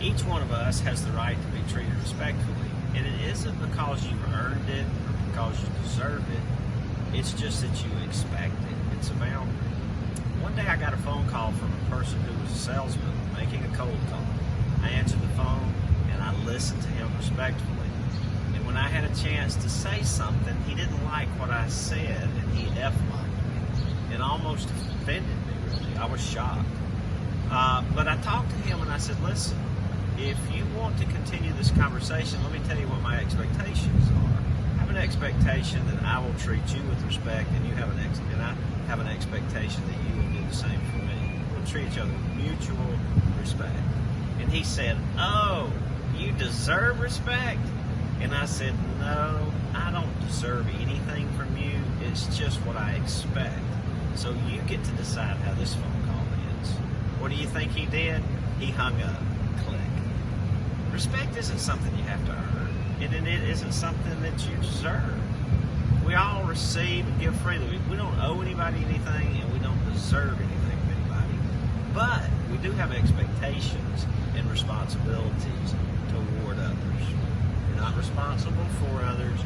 Each one of us has the right to be treated respectfully, and it isn't because you've earned it or because you deserve it. It's just that you expect it. It's a boundary. One day I got a phone call from a person who was a salesman making a cold call. I answered the phone and I listened to him respectfully. And when I had a chance to say something, he didn't like what I said and he F-bombed me. It almost offended me, really. I was shocked. But I talked to him and I said, listen, if you want to continue this conversation, let me tell you what my expectations are. I have an expectation that I will treat you with respect, and you have I have an expectation that you will do the same for me. We'll treat each other with mutual respect. And he said, oh, you deserve respect? And I said, no, I don't deserve anything from you. It's just what I expect. So you get to decide how this phone call ends. What do you think he did? He hung up. Click. Respect isn't something you have to earn, and it isn't something that you deserve. We all receive and give freely. We don't owe anybody anything, and we don't deserve anything from anybody. But we do have expectations and responsibilities toward others. We're not responsible for others.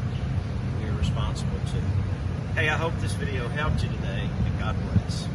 We're responsible too. Hey, I hope this video helped you today, and God bless.